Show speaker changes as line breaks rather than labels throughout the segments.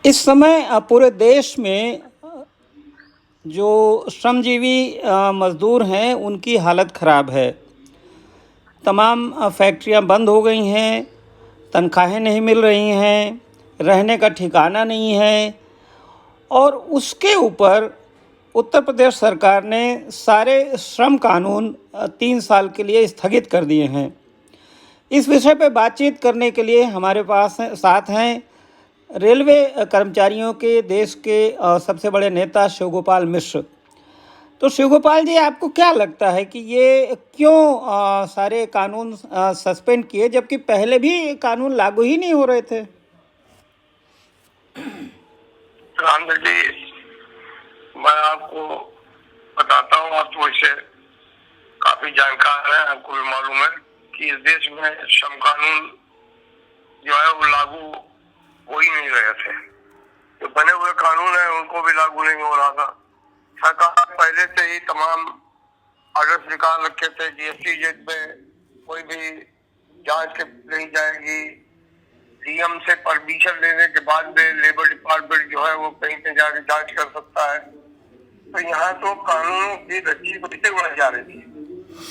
इस समय पूरे देश में जो श्रमजीवी मज़दूर हैं उनकी हालत ख़राब है। तमाम फैक्ट्रियां बंद हो गई हैं, तनख्वाहें नहीं मिल रही हैं, रहने का ठिकाना नहीं है और उसके ऊपर उत्तर प्रदेश सरकार ने सारे श्रम कानून 3 साल के लिए स्थगित कर दिए हैं। इस विषय पे बातचीत करने के लिए हमारे पास साथ हैं रेलवे कर्मचारियों के देश के सबसे बड़े नेता शिवगोपाल मिश्र। तो शिवगोपाल जी, आपको क्या लगता है कि ये क्यों सारे कानून सस्पेंड किए, जबकि पहले भी कानून लागू ही नहीं हो रहे थे?
रामदेव जी, मैं आपको बताता हूँ, आप तो इससे काफी जानकार हैं, आपको भी मालूम है कि इस देश में श्रम कानून जो है वो लागू हो ही नहीं रहे थे। जो बने हुए कानून है उनको भी लागू नहीं हो रहा था। सरकार पहले से ही तमाम आर्डर्स निकाल रखे थे कि SEZ में कोई भी जांच के नहीं जाएगी। CM से परमिशन लेने के बाद में लेबर डिपार्टमेंट जो है वो कहीं पे जाके जांच कर सकता है। तो यहाँ तो कानूनों की रस्सी बढ़ते बढ़ जा रही थी।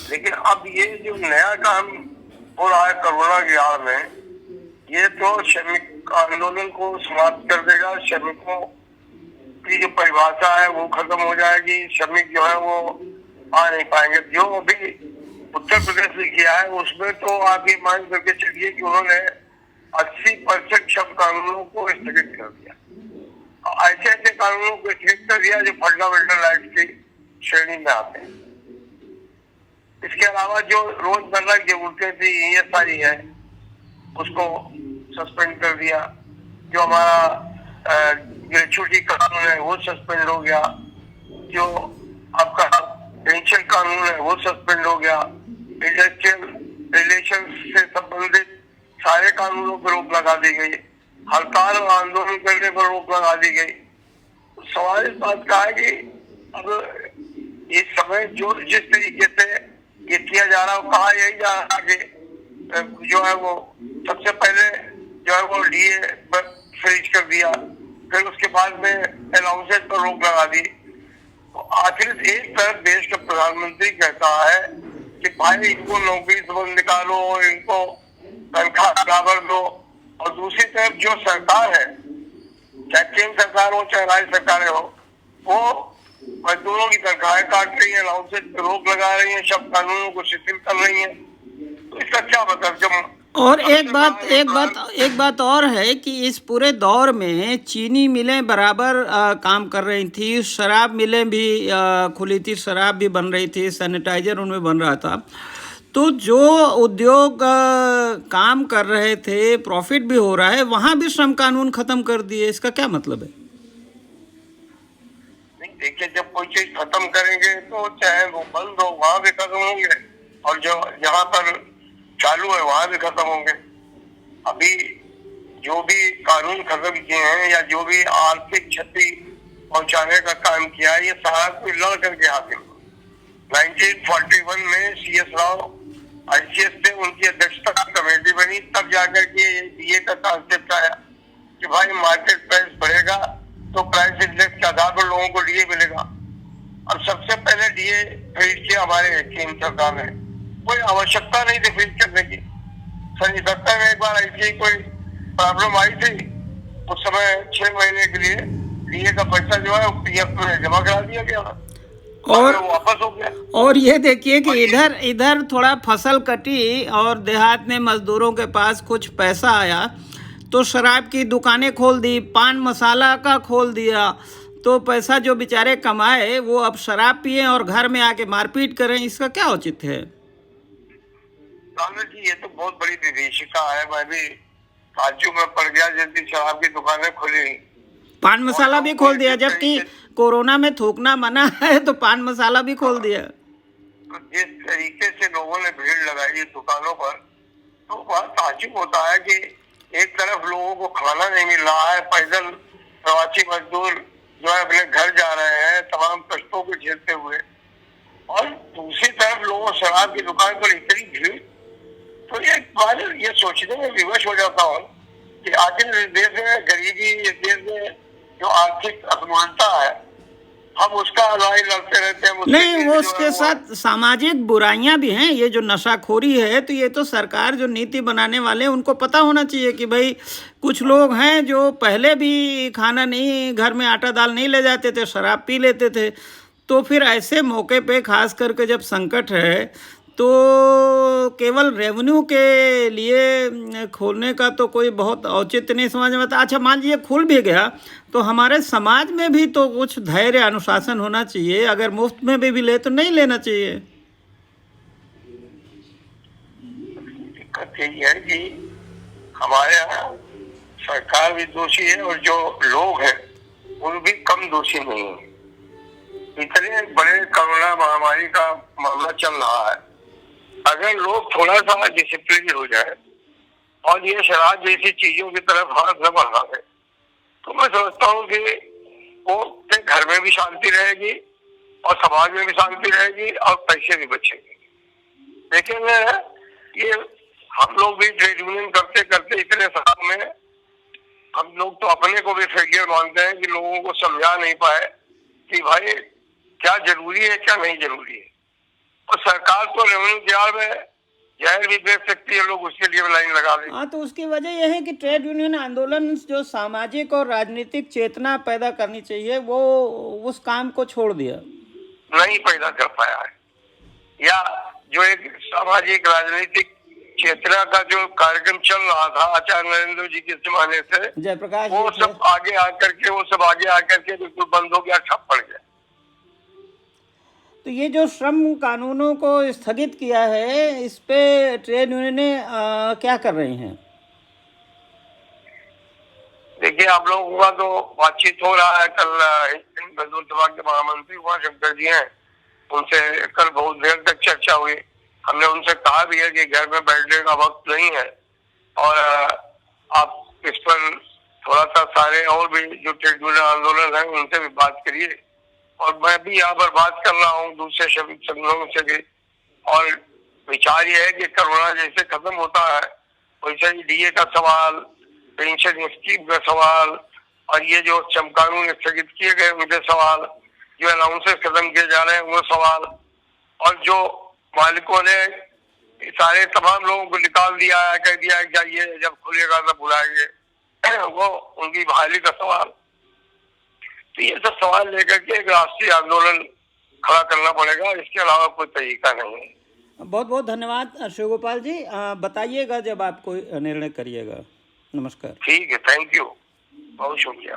लेकिन अब ये जो नया काम हो रहा है कोरोना की आड़ में, ये तो श्रमिक आंदोलन को समाप्त कर देगा। श्रमिकों की जो परिभाषा है वो खत्म हो जाएगी। श्रमिक जो है वो आ नहीं पाएंगे। जो अभी उत्तर प्रदेश ने किया है उसमें तो आप ये मान करके चलिए कि उन्होंने 80% श्रम कानूनों को स्थगित कर दिया। ऐसे ऐसे कानूनों को स्थगित कर दिया जो फंडामेंटल राइट की श्रेणी में आते हैं। इसके अलावा जो रोजमर्रा की जरूरतें थी, ESI है, उसको सस्पेंड कर दिया। जो हमारा ग्रेचुटी कानून है वो सस्पेंड हो गया। जो आपका पेंशन कानून है वो सस्पेंड हो गया। इंडस्ट्रियल रिलेशन से संबंधित सारे कानूनों पर रोक लगा दी गई। हड़ताल और आंदोलन करने पर रोक लगा दी गई। सवाल इस बात का है कि अब इस समय जो जिस तरीके से ये किया जा रहा है, कहा यही जा रहा है कि जो है वो सबसे पहले जो है वो DA फ्रीज कर दिया, फिर उसके बाद में अलाउंसेस पर रोक लगा दी। तो आखिर एक तरफ देश का प्रधानमंत्री कहता है कि भाई इनको नौकरी से बंद निकालो, इनको तनख्वाह बराबर दो, और दूसरी तरफ जो सरकार है, चाहे केंद्र सरकार हो चाहे राज्य सरकारें हो, वो मजदूरों की तनख्वाहें काट रही है, अलाउंसेस पे रोक लगा रही है, श्रम कानूनों को शिथिल कर रही है। तो इसका क्या मतलब? जब
और एक बात और है कि इस पूरे दौर में चीनी मिलें बराबर काम कर रही थी, शराब मिलें भी खुली थी, शराब भी बन रही थी, सैनिटाइजर उनमें बन रहा था। तो जो उद्योग काम कर रहे थे, प्रॉफिट भी हो रहा है, वहाँ भी श्रम कानून खत्म कर दिए। इसका क्या मतलब है?
नहीं, देखिए, जब कोई चीज खत्म करेंगे तो चाहे वो बंद हो वहाँ भी खत्म होंगे, और जो यहाँ पर चालू है वहाँ भी खत्म होंगे। अभी जो भी कानून खत्म किए हैं या जो भी आर्थिक क्षति पहुंचाने का काम किया है, ये सारा कोई लड़ करके हासिल हुआ। 1941 में CS राव ICS से उनकी अध्यक्षता कमेटी बनी, तब जाकर के DA का कॉन्सेप्ट आया कि भाई मार्केट प्राइस बढ़ेगा तो प्राइस इंडेक्स के आधार पर लोगों को DA मिलेगा। अब सबसे पहले DA फ्रीज किया हमारे केंद्र सरकार ने। कोई आवश्यकता नहीं थी फ्रीज करने की। 1970 में एक बार ऐसी कोई प्रॉब्लम आई थी, उस समय 6 महीने के लिए DA का पैसा जो है PF में जमा करा दिया गया और वापस हो गया।
और ये देखिए कि इधर थोड़ा फसल कटी और देहात में मजदूरों के पास कुछ पैसा आया तो शराब की दुकानें खोल दी, पान मसाला का खोल दिया। तो पैसा जो बेचारे कमाए वो अब शराब पिए और घर में आके मारपीट करें। इसका क्या औचित्य है?
जी, ये तो बहुत बड़ी विभीषिका है। मैं भी ताज्जुब में पड़ गया जब शराब की दुकानें खुली,
पान मसाला भी खोल दिया। जबकि कोरोना में थूकना मना है तो पान मसाला भी खोल दिया।
तो जिस तरीके से लोगों ने भीड़ लगाई दुकानों पर, तो बहुत ताज्जुब होता है कि एक तरफ लोगों को खाना नहीं मिल रहा है, पैदल प्रवासी मजदूर जो है अपने घर जा रहे हैं तमाम कष्टों को झेलते हुए, और दूसरी तरफ लोगों शराब की दुकान पर इतनी भीड़। तो एक बार ये सोचने में विवश हो जाता हूँ कि आखिर इस देश में गरीबी, इस देश में जो आर्थिक असमानता है, हम उसका लड़ाई लड़ते रहते हैं।
नहीं, वो उसके साथ सामाजिक बुराइयां भी हैं। ये जो नशाखोरी है, तो ये तो सरकार जो नीति बनाने वाले हैं उनको पता होना चाहिए कि भाई कुछ लोग हैं जो पहले भी खाना नहीं, घर में आटा दाल नहीं ले जाते थे, शराब पी लेते थे। तो फिर ऐसे मौके पे खास करके जब संकट है, तो केवल रेवेन्यू के लिए खोलने का तो कोई बहुत औचित्य नहीं समझ में आता। अच्छा, मान लीजिए खुल भी गया, तो हमारे समाज में भी तो कुछ धैर्य अनुशासन होना चाहिए। अगर मुफ्त में भी ले तो नहीं लेना चाहिए।
दिक्कत यही है कि हमारे यहाँ सरकार भी दोषी है और जो लोग हैं वो भी कम दोषी नहीं है। इतने बड़े कोरोना महामारी का मामला चल रहा है, अगर लोग थोड़ा सा डिसिप्लिन हो जाए और ये शराब जैसी चीजों की तरफ हाथ न बढ़ावे, तो मैं समझता हूँ कि वो घर में भी शांति रहेगी और समाज में भी शांति रहेगी और पैसे भी बचेंगे। लेकिन ये हम लोग भी ट्रेड यूनियन करते करते इतने साल में हम लोग तो अपने को भी फेलियर मानते हैं कि लोगों को समझा नहीं पाए कि भाई क्या जरूरी है, क्या नहीं जरूरी है। और सरकार तो रेवेन्यू के आड़ में जहर भी बेच सकती है, लोग उसके लिए लाइन लगा दें।
हाँ, तो उसकी वजह यह है कि ट्रेड यूनियन आंदोलन जो सामाजिक और राजनीतिक चेतना पैदा करनी चाहिए, वो उस काम को छोड़ दिया,
नहीं पैदा कर पाया है। या जो एक सामाजिक राजनीतिक चेतना का जो कार्यक्रम चल रहा था आचार्य नरेंद्र जी के जमाने से,
जयप्रकाश,
वो सब आगे आकर के बिल्कुल बंद हो गया, ठप पड़ गया।
तो ये जो श्रम कानूनों को स्थगित किया है, इस पे ट्रेड यूनियनें क्या कर रही हैं?
देखिए, आप लोगों का तो बातचीत हो रहा है। कल मजदूर सभा के महामंत्री उमाशंकर जी हैं, उनसे कल बहुत देर तक चर्चा हुई। हमने उनसे कहा भी है कि घर में बैठने का वक्त नहीं है और आप इस पर थोड़ा सा सारे और भी जो ट्रेड यूनियन आंदोलन है उनसे भी बात करिए। और मैं भी यहाँ पर बात कर रहा हूँ दूसरे श्रमिक संगठनों से भी। और विचार ये है कि कोरोना जैसे खत्म होता है वैसे ही डीए का सवाल, पेंशन स्कीम का सवाल और ये जो श्रम कानून स्थगित किए गए उनके सवाल, जो अनाउंसेस खत्म किए जा रहे हैं वो सवाल, और जो मालिकों ने सारे तमाम लोगों को निकाल दिया है, कह दिया है जाइए जब खुलेगा तब बुलाएंगे, वो उनकी बहाली का सवाल। तो ये सब सवाल लेकर के एक राष्ट्रीय आंदोलन खड़ा करना पड़ेगा, इसके अलावा कोई तरीका नहीं है।
बहुत बहुत धन्यवाद शिवगोपाल जी। बताइएगा जब आप कोई निर्णय करिएगा। नमस्कार।
ठीक है, थैंक यू, बहुत शुक्रिया।